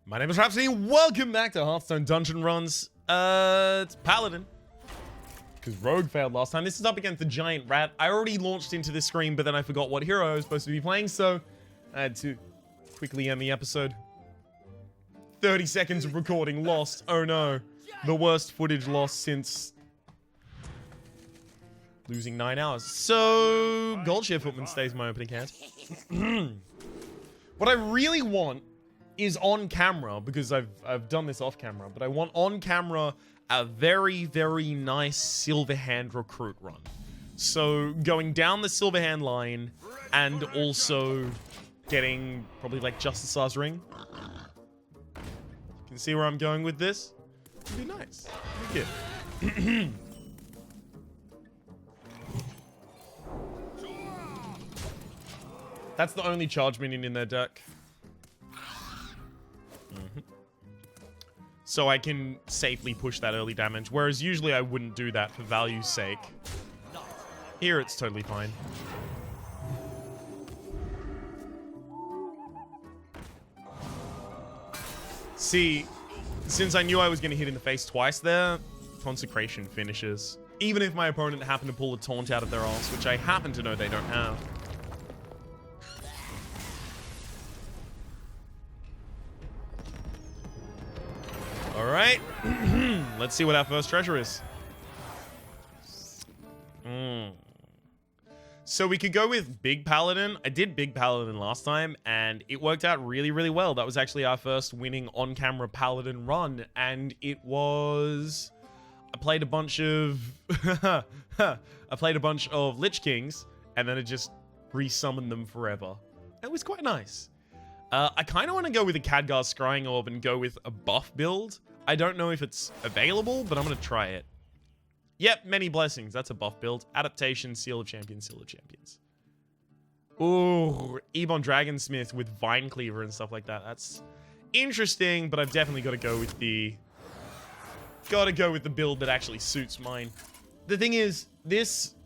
My name is Rhapsody, welcome back to Hearthstone Dungeon Runs. It's Paladin. Because Rogue failed last time. This is up against the Giant Rat. I already launched into this screen, but then I forgot what hero I was supposed to be playing, so I had to quickly end the episode. 30 seconds of recording lost. Oh no. The worst footage lost since losing 9 hours. So, Goldshare Footman stays my opening hand. What I really want is on camera, because I've done this off camera, but I want on camera a very, very nice Silverhand recruit run. So going down the Silverhand line and also getting probably like Justicized Ring. You can see where I'm going with this. It'd be nice. It'd be good. That's the only charge minion in their deck. So I can safely push that early damage, whereas usually I wouldn't do that for value's sake. Here it's totally fine. See, since I knew I was going to hit in the face twice there, Consecration finishes. Even if my opponent happened to pull a taunt out of their arse, which I happen to know they don't have. Alright, let's see what our first treasure is. So we could go with Big Paladin. I did Big Paladin last time, and it worked out really, really well. That was actually our first winning on-camera Paladin run, and it was... I played a bunch of... Lich Kings, and then I just resummoned them forever. It was quite nice. I kind of want to go with a Khadgar Scrying Orb and go with a buff build. I don't know if it's available, but I'm going to try it. Yep, Many Blessings. That's a buff build. Adaptation, Seal of Champions, Seal of Champions. Ooh, Ebon Dragonsmith with Vine Cleaver and stuff like that. That's interesting, but I've definitely got to go with the... build that actually suits mine. The thing is, this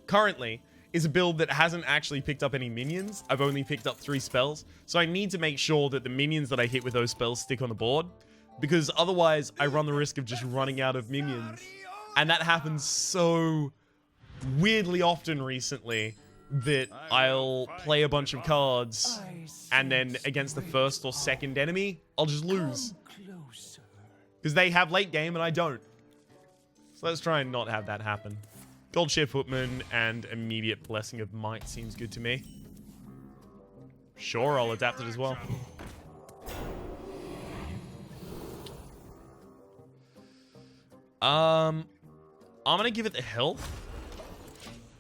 currently is a build that hasn't actually picked up any minions. I've only picked up 3 spells. So I need to make sure that the minions that I hit with those spells stick on the board. Because otherwise, I run the risk of just running out of minions. And that happens so weirdly often recently that I'll play a bunch of cards and then against the first or second enemy, I'll just lose. Because they have late game and I don't. So let's try and not have that happen. Goldshare Footman and Immediate Blessing of Might seems good to me. Sure, I'll adapt it as well. I'm gonna give it the health.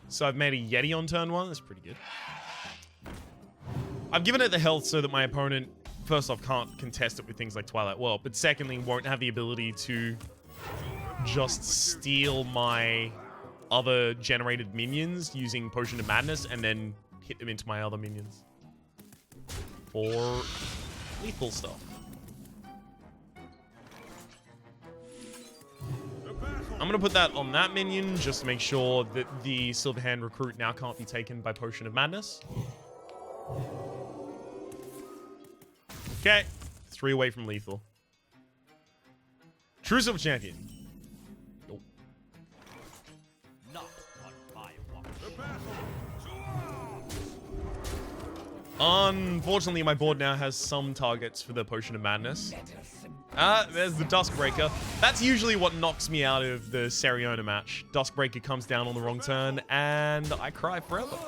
So I've made a Yeti on turn 1. That's pretty good. I've given it the health so that my opponent, first off, can't contest it with things like Twilight World, but secondly, won't have the ability to just steal my other generated minions using Potion of Madness and then hit them into my other minions for lethal stuff. I'm gonna put that on that minion just to make sure that the Silverhand recruit now can't be taken by Potion of Madness. Okay, 3 away from lethal. True Silver Champion. Nope. Unfortunately, my board now has some targets for the Potion of Madness. There's the Duskbreaker. That's usually what knocks me out of the Seriona match. Duskbreaker comes down on the wrong turn, and I cry forever.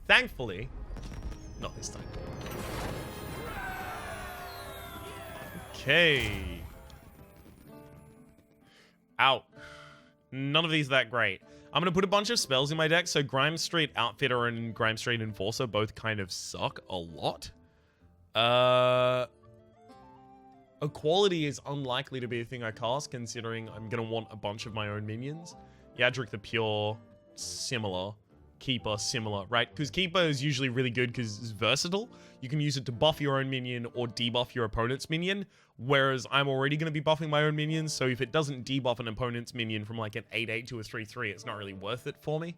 Thankfully, not this time. Okay. Out. None of these are that great. I'm going to put a bunch of spells in my deck, so Grime Street Outfitter and Grime Street Enforcer both kind of suck a lot. Equality is unlikely to be a thing I cast, considering I'm going to want a bunch of my own minions. Yadric the Pure, similar. Keeper, similar, right? Because Keeper is usually really good because it's versatile. You can use it to buff your own minion or debuff your opponent's minion, whereas I'm already going to be buffing my own minions, so if it doesn't debuff an opponent's minion from like an 8-8 to a 3-3, it's not really worth it for me.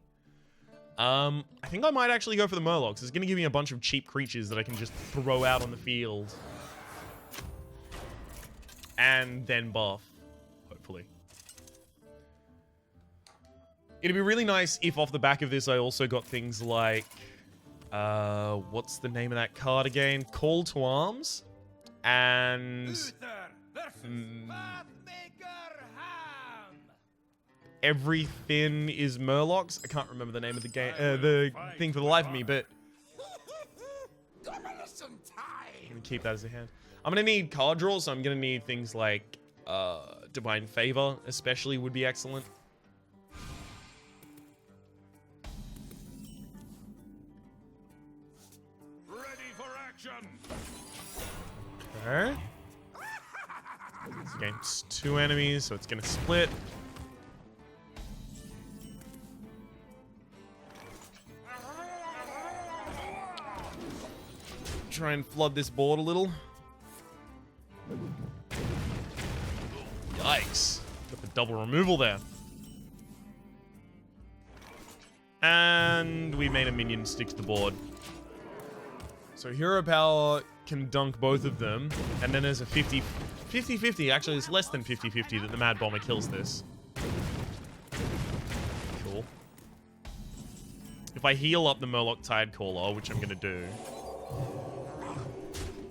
I think I might actually go for the Murlocs. It's going to give me a bunch of cheap creatures that I can just throw out on the field. And then buff, hopefully. It'd be really nice if off the back of this I also got things like... what's the name of that card again? Call to Arms. And... Everything is Murlocs. I can't remember the name of the game, the thing for the life of me, but I'm gonna keep that as a hand. I'm gonna need card draws, so I'm gonna need things like Divine Favor, especially would be excellent. Ready for action. Okay. It's against 2 enemies, so it's gonna split. Try and flood this board a little. Yikes. Got the double removal there. And we made a minion stick to the board. So Hero Power can dunk both of them. And then there's a 50-50. Actually, it's less than 50-50 that the Mad Bomber kills this. Cool. If I heal up the Murloc Tidecaller, which I'm going to do...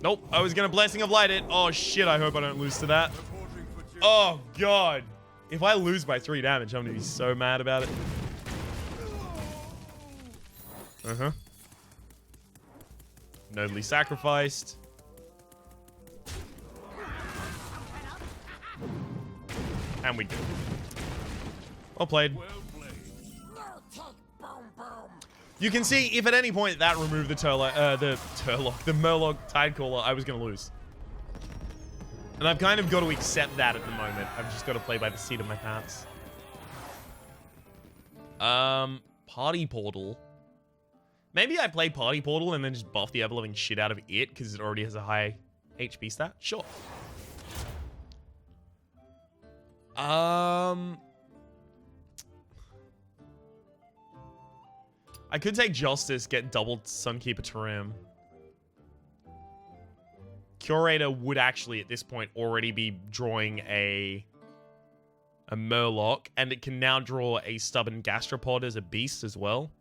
Nope, I was gonna Blessing of Light it. Oh shit, I hope I don't lose to that. Oh god. If I lose by 3 damage, I'm gonna be so mad about it. Uh-huh. Nobly sacrificed. And we do. Well played. You can see if at any point that removed the Murloc Tidecaller, I was going to lose. And I've kind of got to accept that at the moment. I've just got to play by the seat of my pants. Party Portal. Maybe I play Party Portal and then just buff the ever-loving shit out of it because it already has a high HP stat. Sure. I could take Justice, get doubled Sunkeeper Tarim. Curator would actually, at this point, already be drawing a Murloc, and it can now draw a Stubborn Gastropod as a beast as well.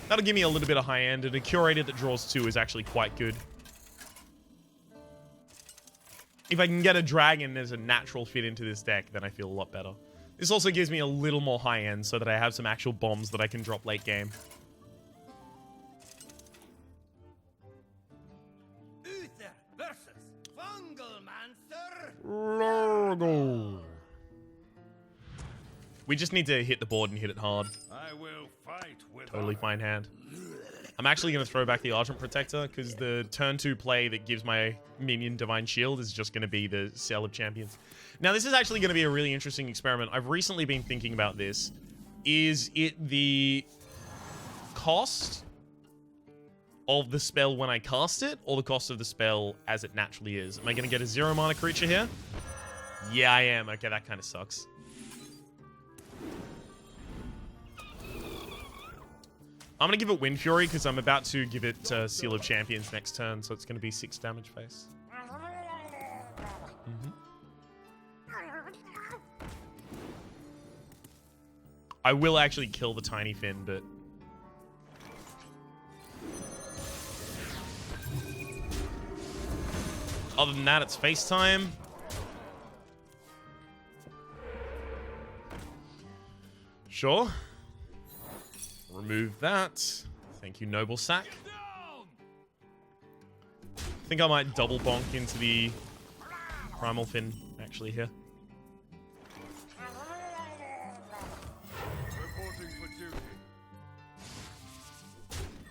That'll give me a little bit of high end, and a Curator that draws 2 is actually quite good. If I can get a Dragon as a natural fit into this deck, then I feel a lot better. This also gives me a little more high end so that I have some actual bombs that I can drop late game. Uther versus Fungalmancer. We just need to hit the board and hit it hard. I will fight with Totally fine hand. I'm actually going to throw back the Argent Protector because the turn 2 play that gives my minion Divine Shield is just going to be the Cell of Champions. Now, this is actually going to be a really interesting experiment. I've recently been thinking about this. Is it the cost of the spell when I cast it, or the cost of the spell as it naturally is? Am I going to get a 0 mana creature here? Yeah, I am. Okay, that kind of sucks. I'm going to give it Wind Fury because I'm about to give it Seal of Champions next turn, so it's going to be 6 damage face. I will actually kill the Tiny Fin, but... Other than that, it's face time. Sure. Remove that. Thank you, Noble Sack. I think I might double bonk into the Primal Fin, actually, here.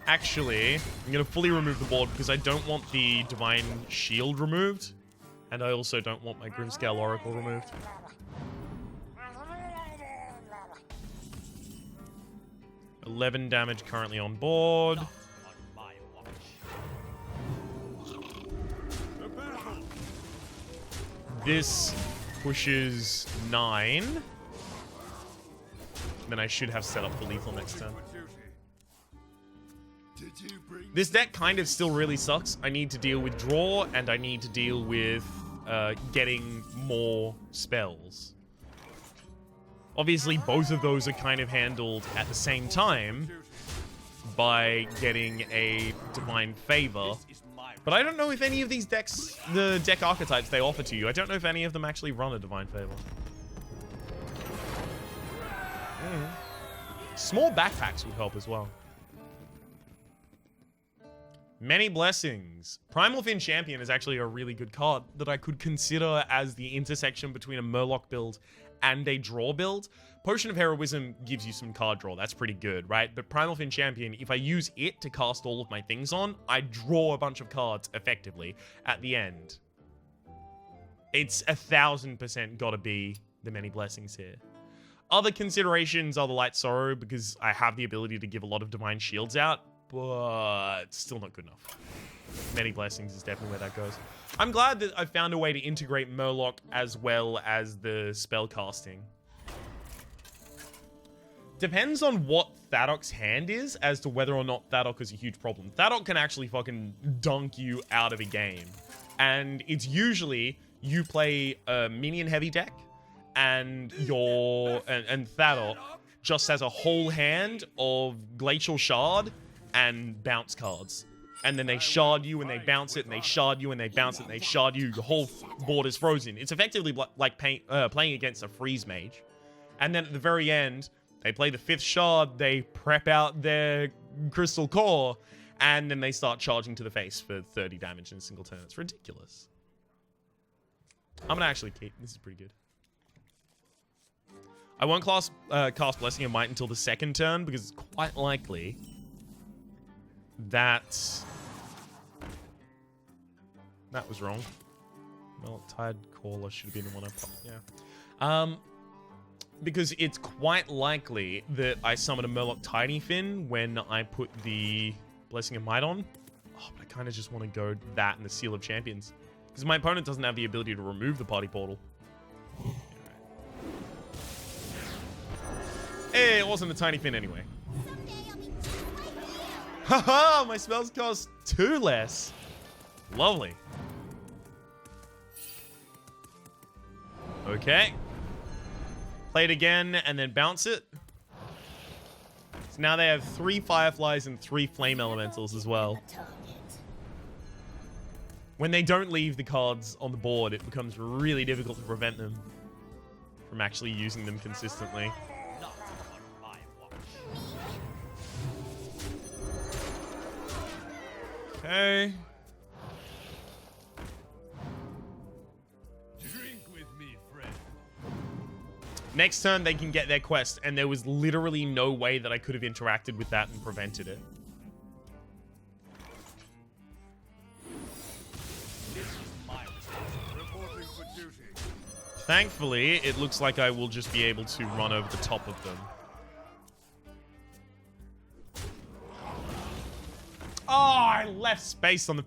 Actually, I'm going to fully remove the board because I don't want the Divine Shield removed. And I also don't want my Grimscale Oracle removed. $11 damage currently on board. This pushes 9. then I should have set up for lethal next turn. For duty. Did you bring This deck kind of still really sucks. I need to deal with draw, and I need to deal with getting more spells. Obviously, both of those are kind of handled at the same time by getting a Divine Favor. But I don't know if any of these decks, the deck archetypes they offer to you, I don't know if any of them actually run a Divine Favor. Small backpacks would help as well. Many Blessings. Primal Fin Champion is actually a really good card that I could consider as the intersection between a Murloc build and a draw build. Potion of Heroism gives you some card draw. That's pretty good, right? But Primal Fin Champion, if I use it to cast all of my things on, I draw a bunch of cards effectively at the end. It's 1000% gotta be the Many Blessings here. Other considerations are the Light Sorrow, because I have the ability to give a lot of Divine Shields out, but still not good enough. Many Blessings is definitely where that goes. I'm glad that I found a way to integrate Murloc as well as the spell casting. Depends on what Thadok's hand is as to whether or not Thadok is a huge problem. Thadok can actually fucking dunk you out of a game. And it's usually you play a minion heavy deck and and Thadok just has a whole hand of Glacial Shard and bounce cards. And then they shard you and they bounce it and they shard you and they bounce it and they shard you. Your whole board is frozen. It's effectively like playing against a freeze mage. And then at the very end, they play the 5th shard, they prep out their crystal core, and then they start charging to the face for 30 damage in a single turn. It's ridiculous. I'm gonna actually keep. This is pretty good. I won't cast Blessing of Might until the 2nd turn because it's quite likely that was wrong. Well, Tide Caller should have been the one I popped. Yeah. Because it's quite likely that I summon a Murloc Tiny Fin when I put the Blessing of Might on. Oh, but I kind of just want to go that and the Seal of Champions. Because my opponent doesn't have the ability to remove the party portal. Hey, it wasn't a Tiny Fin anyway. Haha, my spells cost 2 less. Lovely. Okay. Play it again and then bounce it. So now they have 3 Fireflies and 3 Flame Elementals as well. When they don't leave the cards on the board, it becomes really difficult to prevent them from actually using them consistently. Okay. drink with me, friend? Next turn, they can get their quest, and there was literally no way that I could have interacted with that and prevented it. Reporting for duty. Thankfully, it looks like I will just be able to run over the top of them. Oh, I left space on the...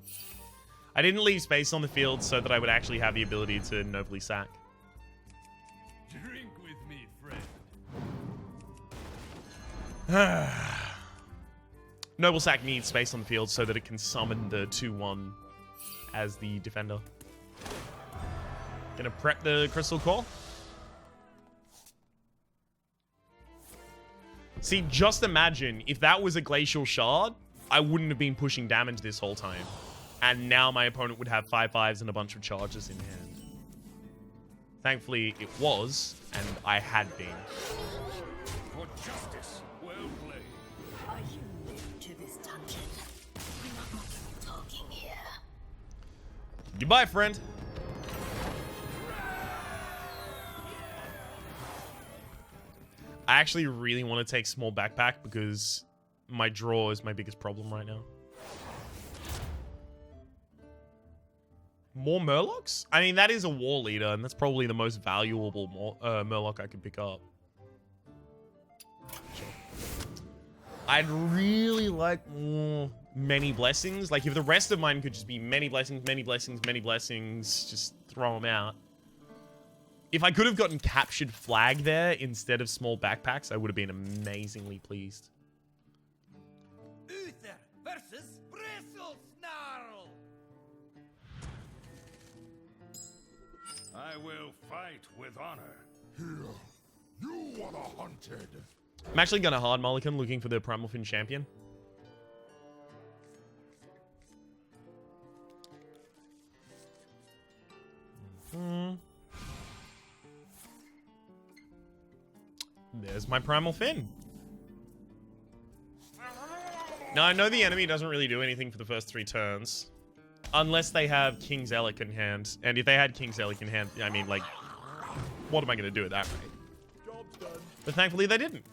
I didn't leave space on the field so that I would actually have the ability to nobly sack. Drink with me, friend. Noble Sack needs space on the field so that it can summon the 2-1 as the defender. Gonna prep the Crystal Core. See, just imagine if that was a Glacial Shard, I wouldn't have been pushing damage this whole time. And now my opponent would have 5/5s and a bunch of charges in hand. Thankfully, it was, and I had been. For justice, well played. Are you new to this dungeon? We're not much talking here. Goodbye, friend. I actually really want to take small backpack because my draw is my biggest problem right now. More Murlocs? I mean, that is a war leader, and that's probably the most valuable Murloc I could pick up. Sure. I'd really like more Many Blessings. Like, if the rest of mine could just be Many Blessings, Many Blessings, Many Blessings, just throw them out. If I could have gotten captured flag there instead of small backpacks, I would have been amazingly pleased. Uther versus Bristle Snarl. I will fight with honor. Here, you are the hunted. I'm actually going to hard mulligan looking for the Primal Fin champion. There's my Primal Fin. Now, I know the enemy doesn't really do anything for the first 3 turns. Unless they have King's Elec in hand. And if they had King's Elec in hand, I mean, like, what am I going to do at that rate? Job's done. But thankfully, they didn't.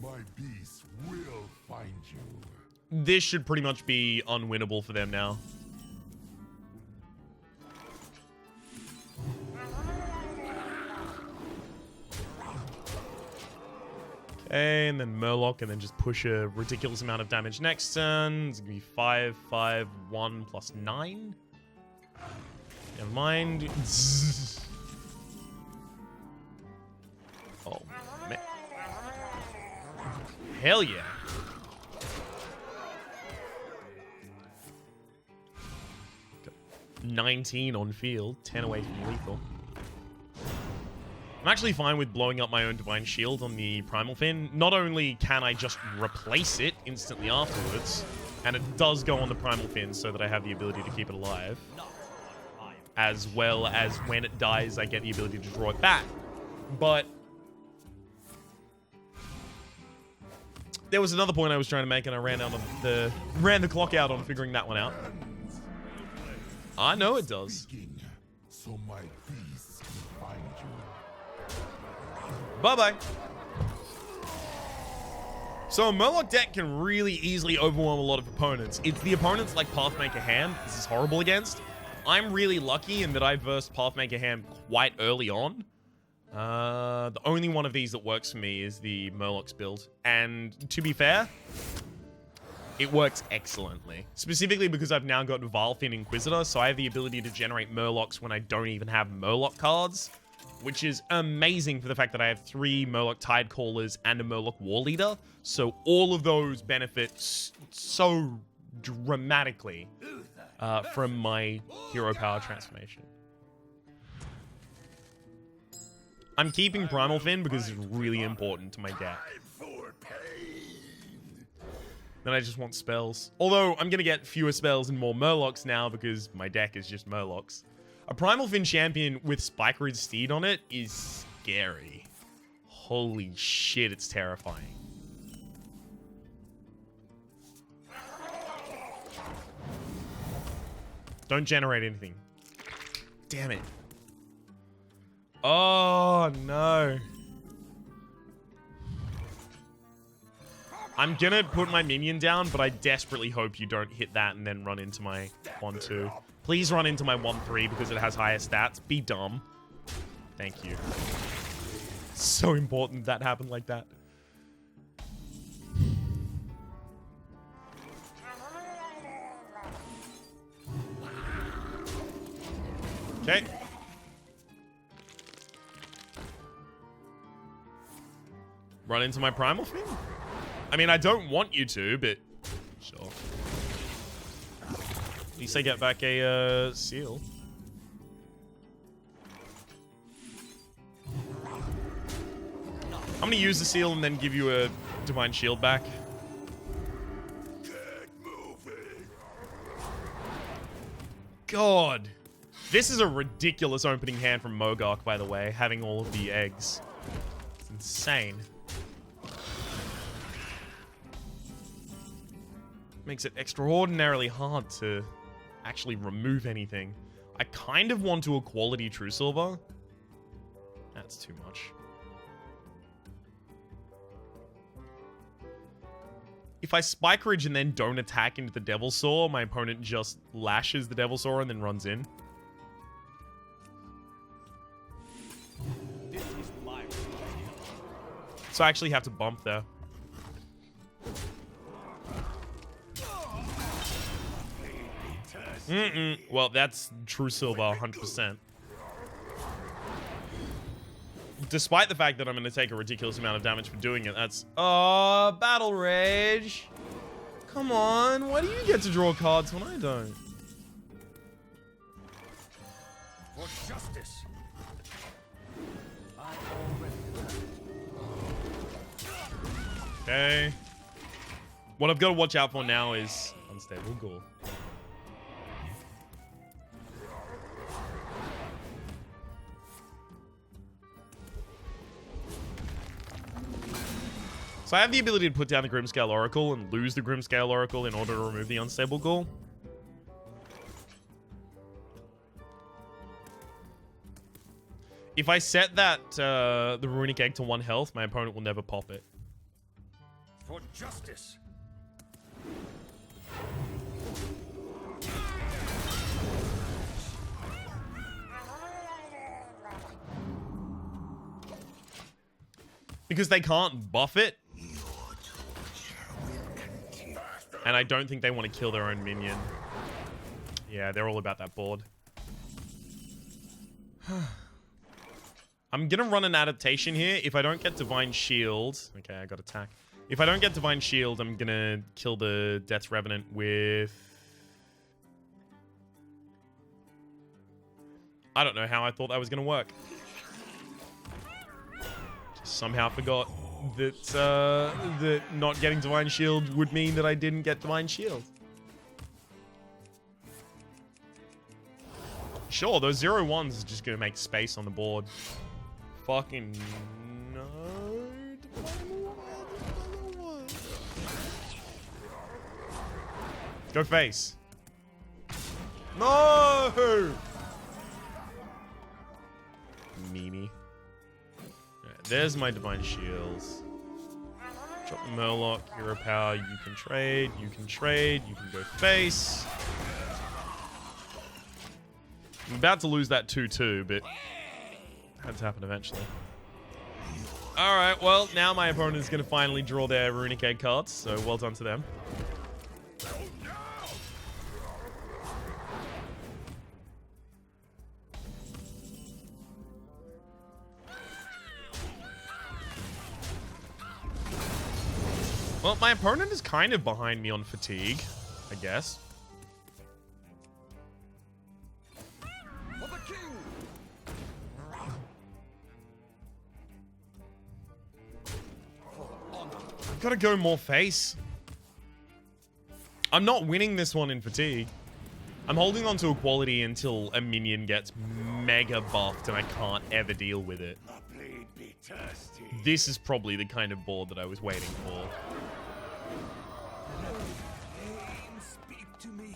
My beast will find you. This should pretty much be unwinnable for them now. Okay, and then Murloc, and then just push a ridiculous amount of damage next turn. It's gonna be 5, 5, 1 plus 9. Never mind. Oh, man. Hell yeah. Got 19 on field, 10 away from lethal. I'm actually fine with blowing up my own Divine Shield on the Primal Fin. Not only can I just replace it instantly afterwards, and it does go on the Primal Fin so that I have the ability to keep it alive, as well as when it dies, I get the ability to draw it back. But there was another point I was trying to make, and I ran the clock out on figuring that one out. I know it does. Speaking, so my beast will find you. Bye-bye. So a Murloc deck can really easily overwhelm a lot of opponents. It's the opponents like Pathmaker Hand this is horrible against. I'm really lucky in that I versed Pathmaker Hand quite early on. The only one of these that works for me is the Murloc's build. And to be fair, it works excellently. Specifically because I've now got Vilefin Inquisitor, so I have the ability to generate Murlocs when I don't even have Murloc cards, which is amazing for the fact that I have 3 Murloc Tidecallers and a Murloc War Leader. So all of those benefits so dramatically from my hero power transformation. I'm keeping Primal Fin because it's really important to my deck. Then I just want spells. Although I'm going to get fewer spells and more Murlocs now because my deck is just Murlocs. A Primal Fin champion with Spike Ridge Steed on it is scary. Holy shit, it's terrifying. Don't generate anything. Damn it. Oh, no. I'm gonna put my minion down, but I desperately hope you don't hit that and then run into my 1-2. Please run into my 1-3 because it has higher stats. Be dumb. Thank you. So important that happened like that. Okay. Run into my Primal Fin? I mean, I don't want you to, but sure. At least I get back a seal. I'm gonna use the seal and then give you a Divine Shield back. God. This is a ridiculous opening hand from Mogok, by the way, having all of the eggs. It's insane. Makes it extraordinarily hard to actually remove anything. I kind of want to Equality True Silver. That's too much. If I Spike Ridge and then don't attack into the Devil Saw, my opponent just lashes the Devil Saw and then runs in. So I actually have to bump there. Well, that's True Silver, 100%. Despite the fact that I'm going to take a ridiculous amount of damage for doing it. That's... Oh, Battle Rage. Come on. Why do you get to draw cards when I don't? For justice. Okay. What I've got to watch out for now is Unstable Ghoul. So I have the ability to put down the Grimscale Oracle and lose the Grimscale Oracle in order to remove the Unstable Ghoul. If I set that the Runic Egg to 1 health, my opponent will never pop it. For justice. Because they can't buff it. And I don't think they want to kill their own minion. Yeah, they're all about that board. I'm going to run an adaptation here. If I don't get Divine Shield... Okay, I got attack. If I don't get Divine Shield, I'm going to kill the Death's Revenant with... I don't know how I thought that was going to work. Just somehow forgot that that not getting Divine Shield would mean that I didn't get Divine Shield. Sure, those 0/1s is just going to make space on the board. Fucking no. Go face. No! Meanie. Right, there's my Divine Shields. Drop the Murloc, Hero Power, you can trade, you can trade, you can go face. I'm about to lose that 2-2, but had to happen eventually. Alright, well, now my opponent is going to finally draw their Runic Egg cards, so well done to them. Well, my opponent is kind of behind me on fatigue, I guess. For the king. I've got to go more face. I'm not winning this one in fatigue. I'm holding on to equality until a minion gets mega buffed and I can't ever deal with it. The blade be thirsty. This is probably the kind of board that I was waiting for. Speak to me.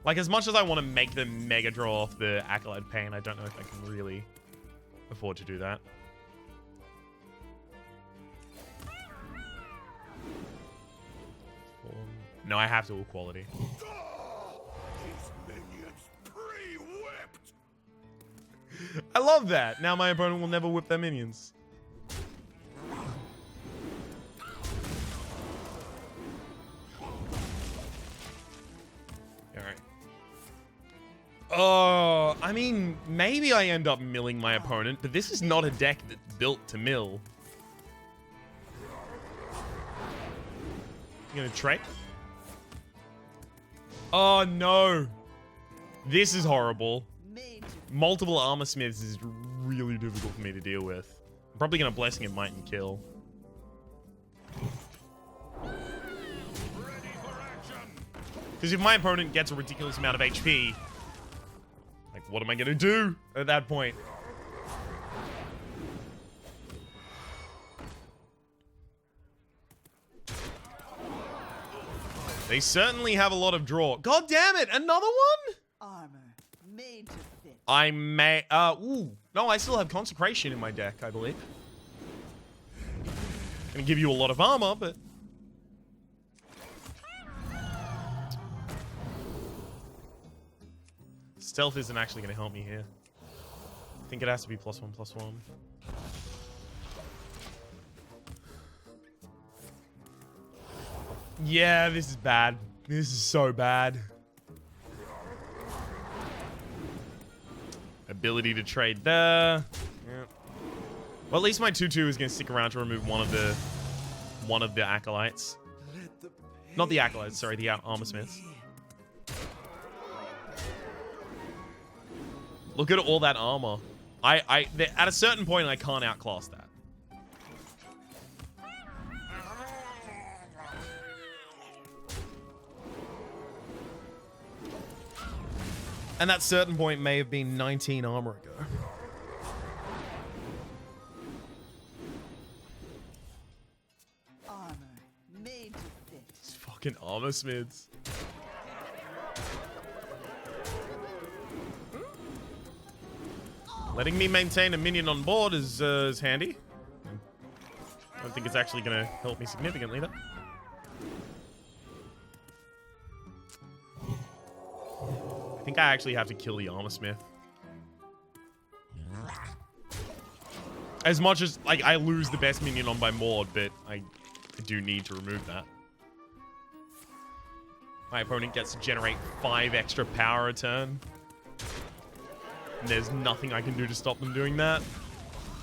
Like, as much as I want to make the mega draw off the Acolyte Pain, I don't know if I can really afford to do that. No, I have to equality. These minions pre-whipped. I love that. Now my opponent will never whip their minions. Alright. Oh, I mean, maybe I end up milling my opponent, but this is not a deck that's built to mill. You gonna trade? Oh, no. This is horrible. Multiple Armor Smiths is really difficult for me to deal with. I'm probably going to Blessing of Might and kill. Because if my opponent gets a ridiculous amount of HP, like, what am I going to do at that point? They certainly have a lot of draw. God damn it, another one? Armor made to fit. I may, ooh. No, I still have Consecration in my deck, I believe. Gonna give you a lot of armor, but... Stealth isn't actually gonna help me here. I think it has to be +1/+1. Yeah, this is bad. This is so bad. Ability to trade there. Yep. Well, at least my 2/2 is going to stick around to remove one of the acolytes. Not the acolytes, sorry, the armor smiths. Look at all that armor. At a certain point, I can't outclass that. And that certain point may have been 19 armor ago. Armor made to fit. It's fucking armor smiths. Letting me maintain a minion on board is handy. I don't think it's actually going to help me significantly, though. I think I actually have to kill the armor smith. As much as, like, I lose the best minion on by Maud, but I do need to remove that. My opponent gets to generate 5 extra power a turn. And there's nothing I can do to stop them doing that.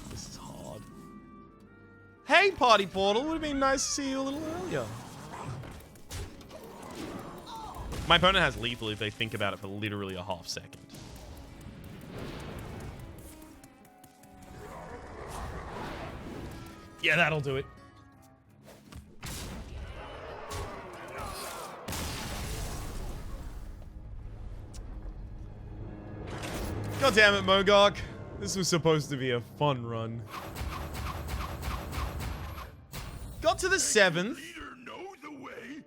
This is hard. Hey, Party Portal. Would have been nice to see you a little earlier. My opponent has lethal if they think about it for literally a half second. Yeah, that'll do it. God damn it, Mogok. This was supposed to be a fun run. Got to the 7th. Leader know the way,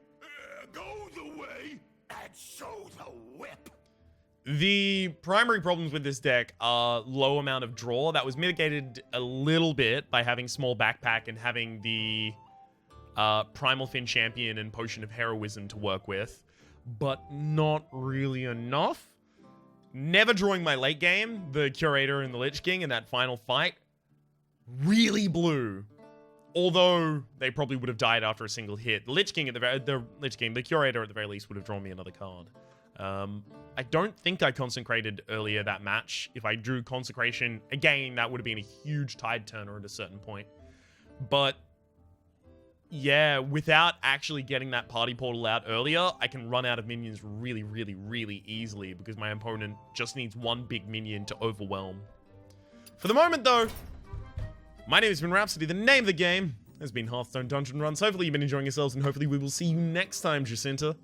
go the way, and show the whip. The primary problems with this deck are low amount of draw. That was mitigated a little bit by having small backpack and having the Primal Fin Champion and Potion of Heroism to work with, but not really enough. Never drawing my late game, the Curator and the Lich King in that final fight, really blew. Although they probably would have died after a single hit. The Curator at the very least would have drawn me another card. I don't think I consecrated earlier that match. If I drew Consecration, again, that would have been a huge tide turner at a certain point. But yeah, without actually getting that Party Portal out earlier, I can run out of minions really, really, really easily because my opponent just needs one big minion to overwhelm. For the moment, though, my name has been Rhapsody. The name of the game has been Hearthstone Dungeon Runs. Hopefully you've been enjoying yourselves, and hopefully we will see you next time, Jacinta.